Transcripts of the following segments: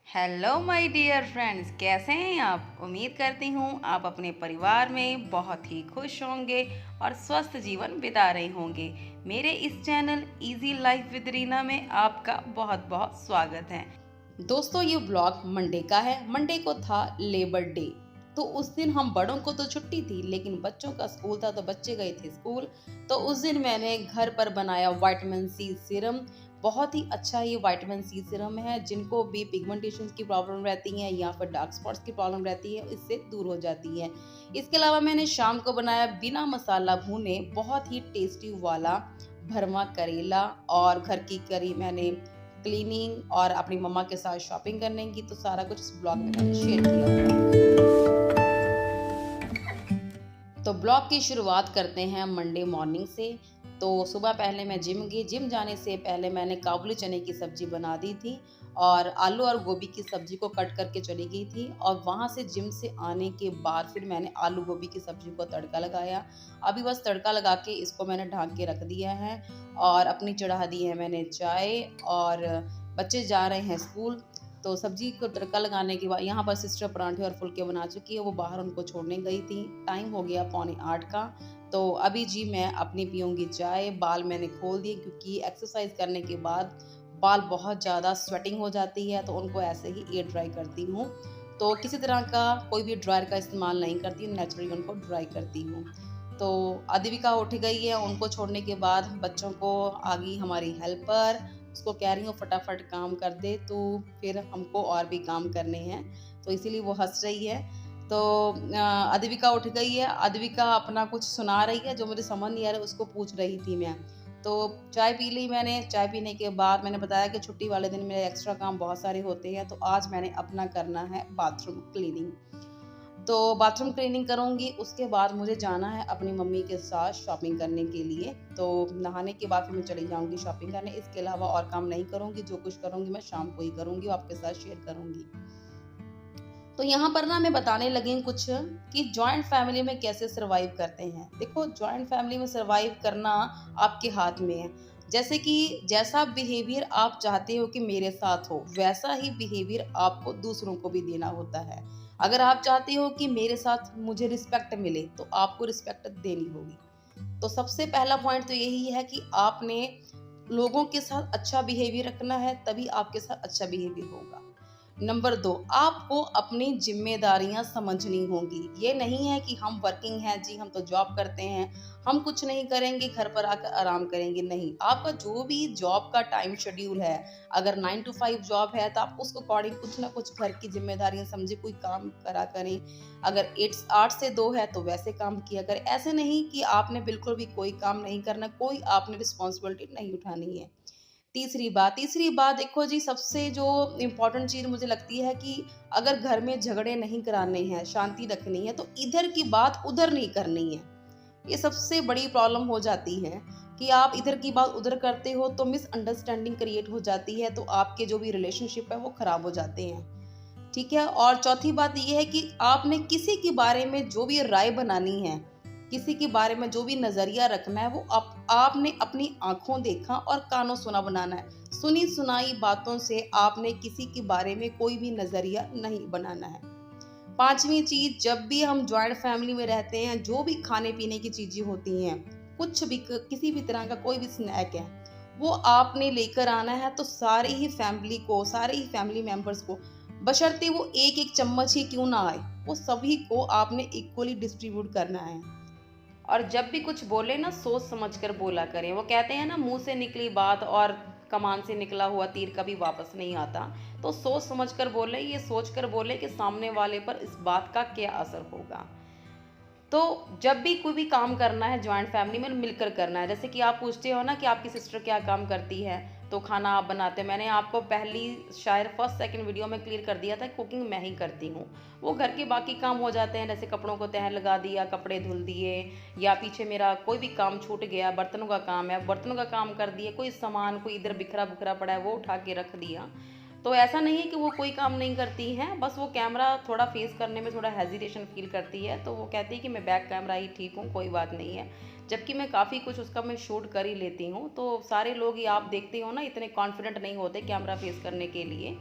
Hello my dear friends, कैसे हैं आप। उम्मीद करती हूँ आप अपने परिवार में बहुत ही खुश होंगे और स्वस्थ जीवन बिता रहे होंगे। मेरे इस channel easy life with Reena में आपका बहुत बहुत स्वागत है। दोस्तों, ये ब्लॉग मंडे का है। मंडे को था लेबर डे, तो उस दिन हम बड़ों को तो छुट्टी थी, लेकिन बच्चों का स्कूल था तो बच्चे गए थे स्कूल। तो उस दिन मैंने घर पर बनाया विटामिन सी सीरम। बहुत ही अच्छा ये विटामिन सी सीरम है। जिनको भी पिगमेंटेशन की प्रॉब्लम रहती है या फिर डार्क स्पॉट्स की प्रॉब्लम रहती है, इससे दूर हो जाती है। इसके अलावा मैंने शाम को बनाया बिना मसाला भूने बहुत ही टेस्टी वाला भरमा करेला। और घर की करी मैंने क्लीनिंग और अपनी मम्मा के साथ शॉपिंग करने की, तो सारा कुछ इस ब्लॉग में मैंने शेयर किया हुआ है। तो ब्लॉग की शुरुआत करते हैं मंडे मॉर्निंग से। तो सुबह पहले मैं जिम गई। जिम जाने से पहले मैंने काबुली चने की सब्जी बना दी थी और आलू और गोभी की सब्जी को कट करके चली गई थी। और वहाँ से जिम से आने के बाद फिर मैंने आलू गोभी की सब्जी को तड़का लगाया। अभी बस तड़का लगा के इसको मैंने ढक के रख दिया है और अपनी चढ़ा दी है मैंने चाय। और बच्चे जा रहे हैं स्कूल, तो सब्जी को तड़का लगाने के बाद यहाँ पर सिस्टर परांठे और फुलके बना चुकी है। वो बाहर उनको छोड़ने गई थी। टाइम हो गया 7:45 का। तो अभी जी मैं अपनी पीऊँगी चाय। बाल मैंने खोल दिए क्योंकि एक्सरसाइज करने के बाद बाल बहुत ज़्यादा स्वेटिंग हो जाती है, तो उनको ऐसे ही एयर ड्राई करती हूँ। तो किसी तरह का कोई भी ड्रायर का इस्तेमाल नहीं करती हूँ, नेचुरली उनको ड्राई करती हूँ। तो अद्विका उठ गई है। उनको छोड़ने के बाद बच्चों को आ गई हमारी हेल्पर। उसको कह रही हूँ फटाफट काम कर दे, तो फिर हमको और भी काम करने हैं, तो इसीलिए वो हंस रही है। तो अद्विका उठ गई है। अद्विका अपना कुछ सुना रही है जो मुझे समझ नहीं आ रहा है, उसको पूछ रही थी मैं। तो चाय पी ली मैंने। चाय पीने के बाद मैंने बताया कि छुट्टी वाले दिन मेरे एक्स्ट्रा काम बहुत सारे होते हैं, तो आज मैंने अपना करना है बाथरूम क्लीनिंग। तो बाथरूम क्लीनिंग करूँगी, उसके बाद मुझे जाना है अपनी मम्मी के साथ शॉपिंग करने के लिए। तो नहाने के बाद फिर मैं चली जाऊँगी शॉपिंग करने। इसके अलावा और काम नहीं करूँगी। जो कुछ करूँगी मैं शाम को ही करूँगी, वो आपके साथ शेयर करूँगी। तो यहाँ पर ना मैं बताने लगी हूँ कुछ कि जॉइंट फैमिली में कैसे सरवाइव करते हैं। देखो, जॉइंट फैमिली में सरवाइव करना आपके हाथ में है। जैसे कि जैसा बिहेवियर आप चाहते हो कि मेरे साथ हो, वैसा ही बिहेवियर आपको दूसरों को भी देना होता है। अगर आप चाहते हो कि मेरे साथ मुझे रिस्पेक्ट मिले, तो आपको रिस्पेक्ट देनी होगी। तो सबसे पहला पॉइंट तो यही है कि आपने लोगों के साथ अच्छा बिहेवियर रखना है, तभी आपके साथ अच्छा बिहेवियर होगा। नंबर 2, आपको अपनी ज़िम्मेदारियाँ समझनी होंगी। ये नहीं है कि हम वर्किंग हैं जी, हम तो जॉब करते हैं, हम कुछ नहीं करेंगे, घर पर आकर आराम करेंगे। नहीं, आपका जो भी जॉब का टाइम शेड्यूल है, अगर 9 टू 5 जॉब है, तो आप उसके अकॉर्डिंग कुछ ना कुछ घर की ज़िम्मेदारियाँ समझे, कोई काम करा करें। अगर 8 से 2 है, तो वैसे काम किया करें। ऐसे नहीं कि आपने बिल्कुल भी कोई काम नहीं करना, कोई आपने रिस्पॉन्सिबिलिटी नहीं उठानी है। तीसरी बात देखो जी, सबसे जो इम्पोर्टेंट चीज़ मुझे लगती है कि अगर घर में झगड़े नहीं कराने हैं, शांति रखनी है, तो इधर की बात उधर नहीं करनी है। ये सबसे बड़ी प्रॉब्लम हो जाती है कि आप इधर की बात उधर करते हो, तो मिसअंडरस्टैंडिंग क्रिएट हो जाती है, तो आपके जो भी रिलेशनशिप है वो खराब हो जाते हैं। ठीक है। और चौथी बात ये है कि आपने किसी के बारे में जो भी राय बनानी है, किसी के बारे में जो भी नजरिया रखना है, वो आपने अपनी आंखों देखा और कानों सुना बनाना है। सुनी सुनाई बातों से आपने किसी के बारे में कोई भी नजरिया नहीं बनाना है। पांचवी चीज, जब भी हम ज्वाइंट फैमिली में रहते हैं, जो भी खाने पीने की चीजें होती हैं, कुछ भी किसी भी तरह का कोई भी स्नैक है, वो आपने लेकर आना है। तो सारे ही फैमिली मेंबर्स को, बशर्ते वो एक एक चम्मच ही क्यों ना आए, वो सभी को आपने इक्वली डिस्ट्रीब्यूट करना है। और जब भी कुछ बोले ना, सोच समझ कर बोला करें। वो कहते हैं ना, मुंह से निकली बात और कमान से निकला हुआ तीर कभी वापस नहीं आता। तो सोच समझ कर बोले, ये सोच कर बोले कि सामने वाले पर इस बात का क्या असर होगा। तो जब भी कोई भी काम करना है जॉइंट फैमिली में, मिलकर करना है। जैसे कि आप पूछते हो ना कि आपकी सिस्टर क्या काम करती है, तो खाना आप बनाते हैं। मैंने आपको पहली शायद फर्स्ट सेकंड वीडियो में क्लियर कर दिया था, कुकिंग मैं ही करती हूँ। वो घर के बाकी काम हो जाते हैं, जैसे कपड़ों को तह लगा दिया, कपड़े धुल दिए, या पीछे मेरा कोई भी काम छूट गया, बर्तनों का काम है, बर्तनों का काम कर दिए, कोई सामान कोई इधर बिखरा बुखरा पड़ा है वो उठा के रख दिया। तो ऐसा नहीं है कि वो कोई काम नहीं करती हैं, बस वो कैमरा थोड़ा फेस करने में थोड़ा हेजिटेशन फील करती है, तो वो कहती है कि मैं बैक कैमरा ही ठीक हूँ, कोई बात नहीं है। जबकि मैं काफ़ी कुछ उसका मैं शूट कर ही लेती हूँ। तो सारे लोग ही आप देखते हो ना, इतने कॉन्फिडेंट नहीं होते कैमरा फेस करने के लिए।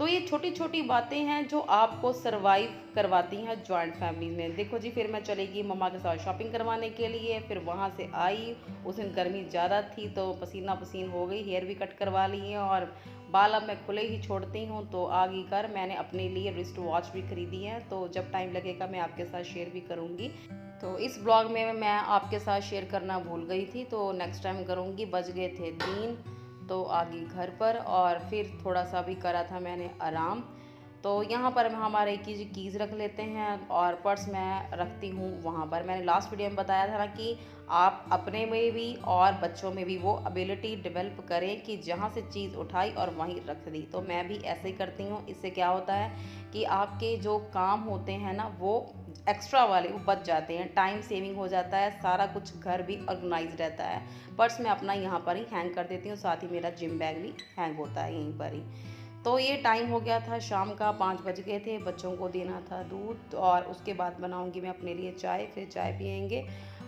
तो ये छोटी-छोटी बातें हैं जो आपको सर्वाइव करवाती हैं जॉइंट फैमिली में। देखो जी, फिर मैं चली गई मम्मा के साथ शॉपिंग करवाने के लिए, फिर वहाँ से आई, उस दिन गर्मी ज़्यादा थी तो पसीना-पसीन हो गई, हेयर भी कट करवा लिए और बाल अब मैं खुले ही छोड़ती हूँ। तो आ गई घर, मैंने अपने लिए रिस्ट वॉच भी खरीदी है, तो जब टाइम लगेगा मैं आपके साथ शेयर भी करूँगी। तो इस ब्लॉग में मैं आपके साथ शेयर करना भूल गई थी, तो नेक्स्ट टाइम करूँगी। बज गए थे 3, तो आ गई घर पर और फिर थोड़ा सा भी करा था मैंने आराम। तो यहाँ पर हम हमारे कीज़ रख लेते हैं और पर्स मैं रखती हूँ वहाँ पर। मैंने लास्ट वीडियो में बताया था ना कि आप अपने में भी और बच्चों में भी वो एबिलिटी डेवलप करें कि जहाँ से चीज़ उठाई और वहीं रख दी। तो मैं भी ऐसे ही करती हूँ। इससे क्या होता है कि आपके जो काम होते हैं ना वो एक्स्ट्रा वाले वो बच जाते हैं, टाइम सेविंग हो जाता है, सारा कुछ घर भी ऑर्गेनाइज रहता है। पर्स मैं अपना यहाँ पर ही हैंग कर देती हूँ, साथ ही मेरा जिम बैग भी हैंग होता है यहीं पर ही। तो ये टाइम हो गया था शाम का, 5 बज गए थे, बच्चों को देना था दूध और उसके बाद बनाऊंगी मैं अपने लिए चाय, फिर चाय पियेंगे।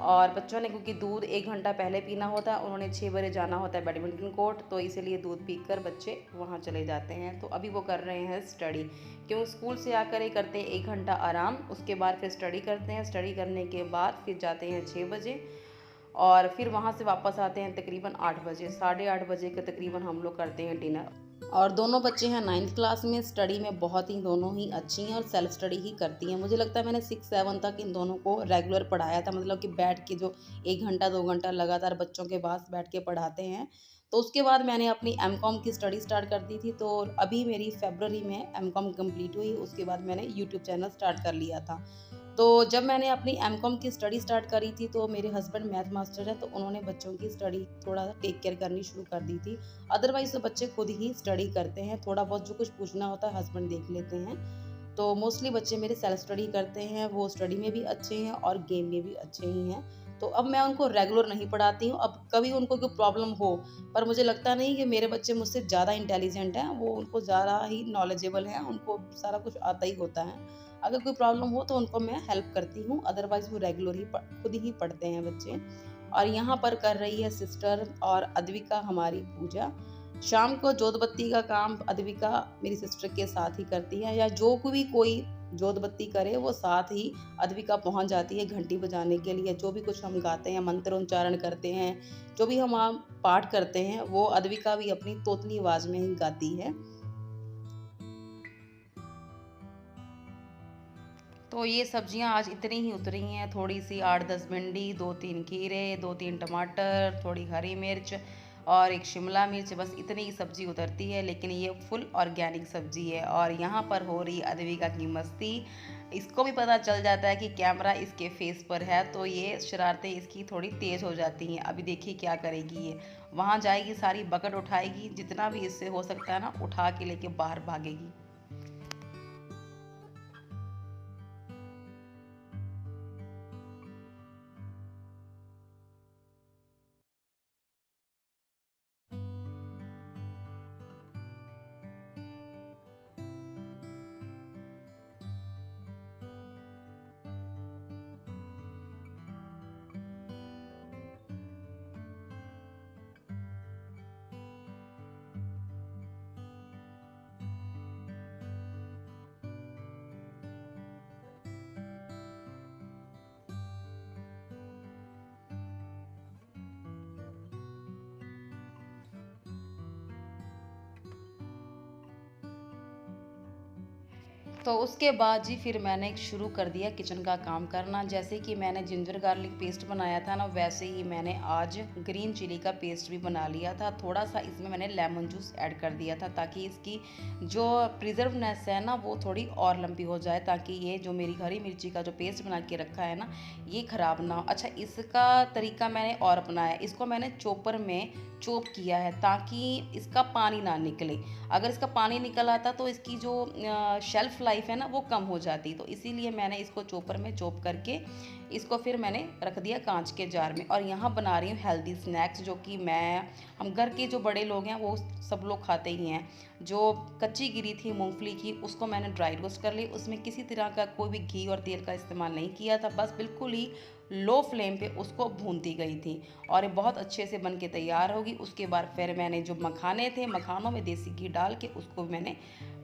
और बच्चों ने क्योंकि दूध 1 घंटा पहले पीना होता है, उन्होंने 6 बजे जाना होता है बैडमिंटन कोर्ट, तो इसीलिए दूध पीकर बच्चे वहाँ चले जाते हैं। तो अभी वो कर रहे हैं स्टडी, क्यों स्कूल से आकर ये करते हैं 1 घंटा आराम, उसके बाद फिर स्टडी करते हैं। स्टडी करने के बाद फिर जाते हैं 6 बजे और फिर वहाँ से वापस आते हैं तकरीबन 8 बजे, 8:30 बजे के तकरीबन हम लोग करते हैं डिनर। और दोनों बच्चे हैं 9th क्लास में, स्टडी में बहुत ही दोनों ही अच्छी हैं और सेल्फ स्टडी ही करती हैं। मुझे लगता है मैंने 6-7 तक इन दोनों को रेगुलर पढ़ाया था, मतलब कि बैठ के जो 1 घंटा 2 घंटा लगातार बच्चों के पास बैठ के पढ़ाते हैं। तो उसके बाद मैंने अपनी एमकॉम की स्टडी स्टार्ट कर दी थी, तो अभी मेरी फरवरी में एमकॉम कंप्लीट हुई, उसके बाद मैंने यूट्यूब चैनल स्टार्ट कर लिया था। तो जब मैंने अपनी एमकॉम की स्टडी स्टार्ट करी थी तो मेरे हस्बैंड मैथ मास्टर हैं, तो उन्होंने बच्चों की स्टडी थोड़ा टेक केयर करनी शुरू कर दी थी। अदरवाइज़ तो बच्चे खुद ही स्टडी करते हैं, थोड़ा बहुत जो कुछ पूछना होता है हस्बैंड देख लेते हैं। तो मोस्टली बच्चे मेरे सेल्फ स्टडी करते हैं, वो स्टडी में भी अच्छे हैं और गेम में भी अच्छे ही हैं। तो अब मैं उनको रेगुलर नहीं पढ़ाती हूँ, अब कभी उनको कोई प्रॉब्लम हो, पर मुझे लगता नहीं कि मेरे बच्चे मुझसे ज़्यादा इंटेलिजेंट हैं, वो उनको ज़्यादा ही नॉलेजेबल हैं, उनको सारा कुछ आता ही होता है। अगर कोई प्रॉब्लम हो तो उनको मैं हेल्प करती हूँ, अदरवाइज़ वो रेगुलर ही खुद ही पढ़ते हैं बच्चे। और यहाँ पर कर रही है सिस्टर और अद्विका हमारी पूजा। शाम को जोत बत्ती का काम अद्विका मेरी सिस्टर के साथ ही करती है, या जो भी कोई जोत बत्ती करे वो साथ ही अद्विका पहुँच जाती है घंटी बजाने के लिए। जो भी कुछ हम गाते हैं, मंत्र उच्चारण करते हैं, जो भी हम पाठ करते हैं, वो अद्विका भी अपनी तोतली आवाज़ में ही गाती है। तो ये सब्जियां आज इतनी ही उतरी हैं, थोड़ी सी 8-10 भिंडी, 2-3 खीरे, 2-3 टमाटर, थोड़ी हरी मिर्च और एक शिमला मिर्च, बस इतनी ही सब्जी उतरती है, लेकिन ये फुल ऑर्गेनिक सब्जी है। और यहाँ पर हो रही अद्विका की मस्ती, इसको भी पता चल जाता है कि कैमरा इसके फेस पर है, तो ये शरारतें इसकी थोड़ी तेज़ हो जाती हैं। अभी देखिए क्या करेगी ये, वहाँ जाएगी, सारी बकेट उठाएगी, जितना भी इससे हो सकता है ना उठा के लेके बाहर भागेगी। तो उसके बाद जी फिर मैंने शुरू कर दिया किचन का काम करना। जैसे कि मैंने जिंजर गार्लिक पेस्ट बनाया था ना, वैसे ही मैंने आज ग्रीन चिली का पेस्ट भी बना लिया था। थोड़ा सा इसमें मैंने लेमन जूस ऐड कर दिया था ताकि इसकी जो प्रिजर्वनेस है ना वो थोड़ी और लंबी हो जाए, ताकि ये जो मेरी हरी मिर्ची का जो पेस्ट बना के रखा है ना ये ख़राब ना हो। अच्छा, इसका तरीका मैंने और अपनाया, इसको मैंने चॉपर में चॉप किया है ताकि इसका पानी ना निकले। अगर इसका पानी निकल आता तो इसकी जो शेल्फ़ लाइफ है ना वो कम हो जाती, तो इसीलिए मैंने इसको चॉपर में चॉप करके इसको फिर मैंने रख दिया कांच के जार में। और यहाँ बना रही हूँ हेल्दी स्नैक्स, जो कि हम घर के जो बड़े लोग हैं वो सब लोग खाते ही हैं। जो कच्ची गिरी थी मूंगफली की, उसको मैंने ड्राई रोस्ट कर ली, उसमें किसी तरह का कोई भी घी और तेल का इस्तेमाल नहीं किया था, बस बिल्कुल ही लो फ्लेम पे उसको भूनती गई थी और ये बहुत अच्छे से बन के तैयार होगी। उसके बाद फिर मैंने जो मखाने थे, मखानों में देसी घी डाल के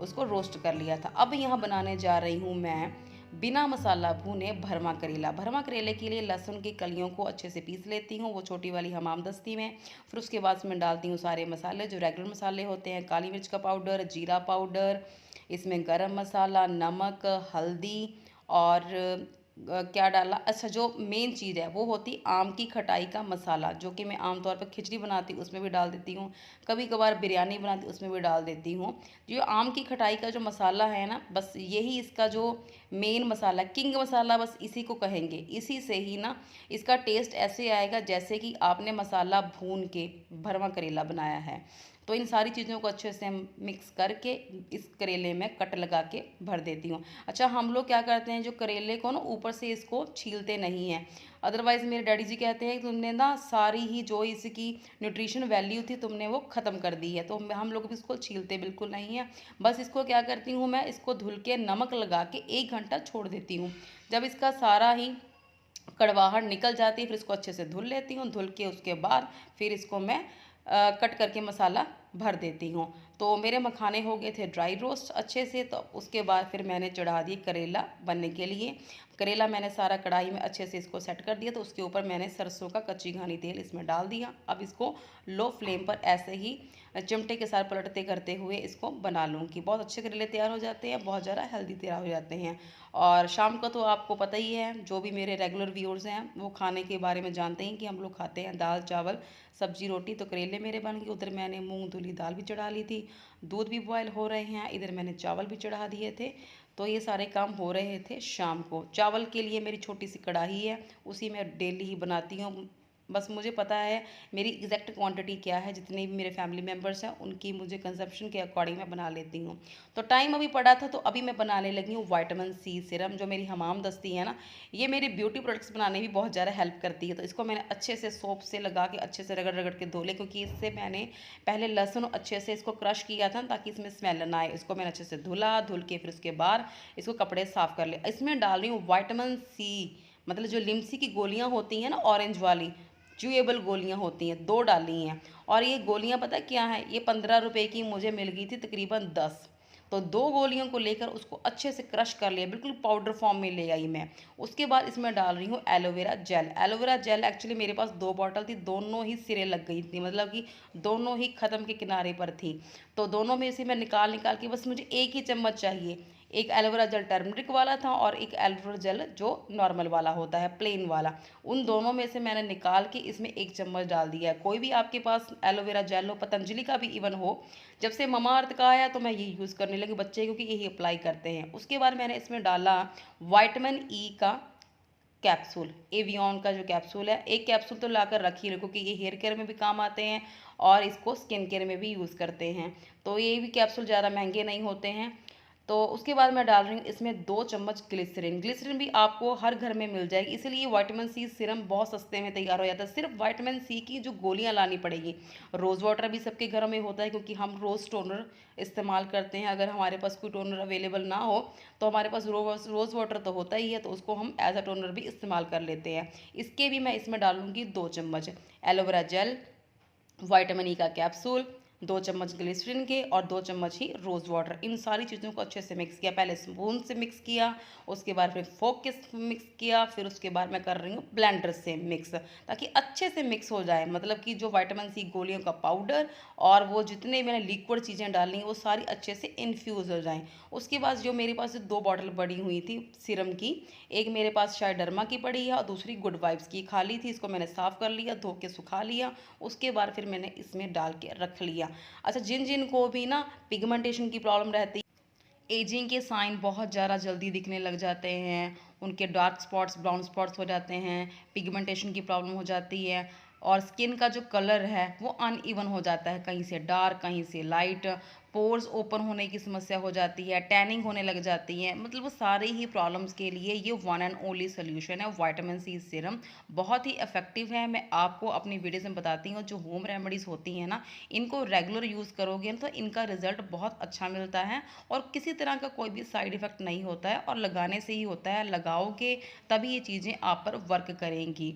उसको रोस्ट कर लिया था। अब यहाँ बनाने जा रही हूँ मैं बिना मसाला भूने भरमा करेला। भरमा करेले के लिए लहसुन की कलियों को अच्छे से पीस लेती हूँ, वो छोटी वाली हमामदस्ती में। फिर उसके बाद इसमें डालती हूँ सारे मसाले जो रेगुलर मसाले होते हैं, काली मिर्च का पाउडर, जीरा पाउडर, इसमें गरम मसाला, नमक, हल्दी और क्या डाला, अच्छा जो मेन चीज़ है वो होती आम की खटाई का मसाला, जो कि मैं आमतौर पर खिचड़ी बनाती हूँ उसमें भी डाल देती हूँ, कभी कभार बिरयानी बनाती उसमें भी डाल देती हूँ। जो आम की खटाई का जो मसाला है ना, बस यही इसका जो मेन मसाला, किंग मसाला, बस इसी को कहेंगे। इसी से ही ना इसका टेस्ट ऐसे आएगा जैसे कि आपने मसाला भून के भरवा करेला बनाया है। तो इन सारी चीज़ों को अच्छे से मिक्स करके इस करेले में कट लगा के भर देती हूँ। अच्छा, हम लोग क्या करते हैं, जो करेले को ना ऊपर से इसको छीलते नहीं हैं। अदरवाइज़ मेरे डैडी जी कहते हैं कि तुमने ना सारी ही जो इसकी न्यूट्रिशन वैल्यू थी तुमने वो ख़त्म कर दी है। तो हम लोग भी इसको छीलते बिल्कुल नहीं है। बस इसको क्या करती हूँ मैं, इसको धुल के नमक लगा के 1 घंटा छोड़ देती हूँ। जब इसका सारा ही कड़वाहट निकल जाती है फिर इसको अच्छे से धुल लेती हूँ। धुल के उसके बाद फिर इसको मैं कट करके मसाला भर देती हूँ। तो मेरे मखाने हो गए थे ड्राई रोस्ट अच्छे से। तो उसके बाद फिर मैंने चढ़ा दिए करेला बनने के लिए। करेला मैंने सारा कढ़ाई में अच्छे से इसको सेट कर दिया। तो उसके ऊपर मैंने सरसों का कच्ची घानी तेल इसमें डाल दिया। अब इसको लो फ्लेम पर ऐसे ही चिमटे के साथ पलटते करते हुए इसको बना लूँगी। बहुत अच्छे करेले तैयार हो जाते हैं, बहुत ज़्यादा हेल्दी तैयार हो जाते हैं। और शाम को तो आपको पता ही है, जो भी मेरे रेगुलर व्यूअर्स हैं वो खाने के बारे में जानते हैं कि हम लोग खाते हैं दाल चावल सब्जी रोटी। तो करेले मेरे बन गए। उधर मैंने मूंग धुली दाल भी चढ़ा ली थी, दूध भी बॉयल हो रहे हैं, इधर मैंने चावल भी चढ़ा दिए थे। तो ये सारे काम हो रहे थे शाम को। चावल के लिए मेरी छोटी सी कढ़ाई है, उसी में डेली ही बनाती हूँ। बस मुझे पता है मेरी एग्जैक्ट क्वांटिटी क्या है, जितने भी मेरे फैमिली मेम्बर्स हैं उनकी मुझे कंजप्शन के अकॉर्डिंग मैं बना लेती हूँ। तो टाइम अभी पड़ा था तो अभी मैं बनाने लगी हूँ विटामिन सी सीरम। जो मेरी हमाम दस्ती है ना, ये मेरी ब्यूटी प्रोडक्ट्स बनाने में भी बहुत ज़्यादा हेल्प करती है। तो इसको मैंने अच्छे से सोप से लगा के अच्छे से रगड़ रगड़ के धो ले, क्योंकि इससे मैंने पहले लहसुन अच्छे से इसको क्रश किया था ताकि इसमें स्मेल ना आए। इसको मैंने अच्छे से धुल के फिर उसके बाद इसको कपड़े साफ़ कर ले। इसमें डाल रही हूँ विटामिन सी, मतलब जो लिम्सी की गोलियाँ होती हैं ना, ऑरेंज वाली च्यूएबल गोलियाँ होती हैं, 2 डाली हैं। और ये गोलियाँ पता क्या है, ये 15 रुपए की मुझे मिल गई थी तकरीबन 10। तो 2 गोलियों को लेकर उसको अच्छे से क्रश कर लिया, बिल्कुल पाउडर फॉर्म में ले आई मैं। उसके बाद इसमें डाल रही हूँ aloe vera gel. Aloe vera gel actually मेरे पास 2 बॉटल थी, दोनों ही सिरे लग गई थी, मतलब कि दोनों ही ख़त्म के किनारे पर थी। तो दोनों में से मैं निकाल निकाल के बस मुझे एक ही चम्मच चाहिए। एक एलोवेरा जेल टर्मरिक वाला था और एक एलोवेरा जेल जो नॉर्मल वाला होता है, प्लेन वाला। उन दोनों में से मैंने निकाल के इसमें 1 चम्मच डाल दिया है। कोई भी आपके पास एलोवेरा जेल हो, पतंजलि का भी इवन हो। जब से ममा अर्थ का आया तो मैं यही यूज़ करने लगी, बच्चे क्योंकि यही अप्लाई करते हैं। उसके बाद मैंने इसमें डाला विटामिन ई का कैप्सूल, एवियन का जो कैप्सूल है। एक कैप्सूल तो लाकर रख ही लो, क्योंकि ये हेयर केयर में भी काम आते हैं और इसको स्किन केयर में भी यूज़ करते हैं। तो ये भी कैप्सूल ज़्यादा महंगे नहीं होते हैं। तो उसके बाद मैं डाल रही हूँ इसमें 2 चम्मच ग्लिसरीन। ग्लिसरीन भी आपको हर घर में मिल जाएगी, इसीलिए विटामिन सी सीरम बहुत सस्ते में तैयार हो जाता है। सिर्फ विटामिन सी की जो गोलियाँ लानी पड़ेगी। रोज़ वाटर भी सबके घरों में होता है, क्योंकि हम रोज़ टोनर इस्तेमाल करते हैं। अगर हमारे पास कोई टोनर अवेलेबल ना हो तो हमारे पास रोज़ वाटर तो होता ही है, तो उसको हम एज अ टोनर भी इस्तेमाल कर लेते हैं। इसके भी मैं इसमें डालूंगी 2 चम्मच एलोवेरा जेल, विटामिन ई का कैप्सूल, 2 चम्मच ग्लिसरीन के और 2 चम्मच ही रोज़ वाटर। इन सारी चीज़ों को अच्छे से मिक्स किया, पहले स्पून से मिक्स किया, उसके बाद फिर फोक के मिक्स किया, फिर उसके बाद मैं कर रही हूँ ब्लेंडर से मिक्स, ताकि अच्छे से मिक्स हो जाए। मतलब कि जो विटामिन सी गोलियों का पाउडर और वो जितने मैंने लिक्विड चीज़ें डाली हैं वो सारी अच्छे से इन्फ्यूज़ हो जाएँ। उसके बाद जो मेरे पास 2 बॉटल पड़ी हुई थी सीरम की, एक मेरे पास शायद डर्मा की पड़ी है और दूसरी गुड वाइब्स की खाली थी। इसको मैंने साफ़ कर लिया, धो के सुखा लिया। उसके बाद फिर मैंने इसमें डाल के रख लिया। अच्छा, जिन जिन को भी ना पिगमेंटेशन की प्रॉब्लम रहती है, एजिंग के साइन बहुत ज़्यादा जल्दी दिखने लग जाते हैं, उनके डार्क स्पॉट्स ब्राउन स्पॉट्स हो जाते हैं, पिगमेंटेशन की प्रॉब्लम हो जाती है और स्किन का जो कलर है वो अनइवन हो जाता है, कहीं से डार्क कहीं से लाइट, पोर्स ओपन होने की समस्या हो जाती है, टैनिंग होने लग जाती है, मतलब वो सारे ही प्रॉब्लम्स के लिए ये वन एंड ओनली सोल्यूशन है विटामिन सी सीरम। बहुत ही इफेक्टिव है। मैं आपको अपनी वीडियोस में बताती हूँ, जो होम रेमेडीज़ होती हैं ना, इनको रेगुलर यूज़ करोगे तो इनका रिजल्ट बहुत अच्छा मिलता है और किसी तरह का कोई भी साइड इफ़ेक्ट नहीं होता है और लगाने से ही होता है। लगाओगे तभी ये चीज़ें आप पर वर्क करेंगी।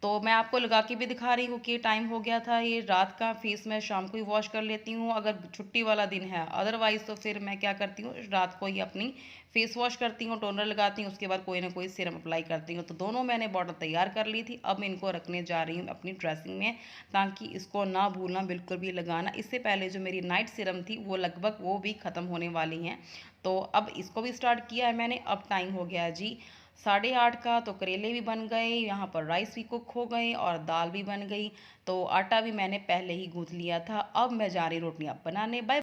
तो मैं आपको लगा के भी दिखा रही हूँ कि टाइम हो गया था, ये रात का फेस मैं शाम को ही वॉश कर लेती हूँ अगर छुट्टी वाला दिन है। अदरवाइज़ तो फिर मैं क्या करती हूँ, रात को ही अपनी फेस वॉश करती हूँ, टोनर लगाती हूँ, उसके बाद कोई ना कोई सीरम अप्लाई करती हूँ। तो दोनों मैंने बॉटल तैयार कर ली थी। अब मैं इनको रखने जा रही हूँ अपनी ड्रेसिंग में, ताकि इसको ना भूलना बिल्कुल भी लगाना। इससे पहले जो मेरी नाइट सीरम थी वो लगभग वो भी ख़त्म होने वाली हैं। तो अब इसको भी स्टार्ट किया है मैंने। अब टाइम हो गया है जी 8:30 का। तो करेले भी बन गए, यहाँ पर राइस भी कुक हो गए और दाल भी बन गई। तो आटा भी मैंने पहले ही गूँथ लिया था। अब मैं जा रही रोटियाँ बनाने। बाय।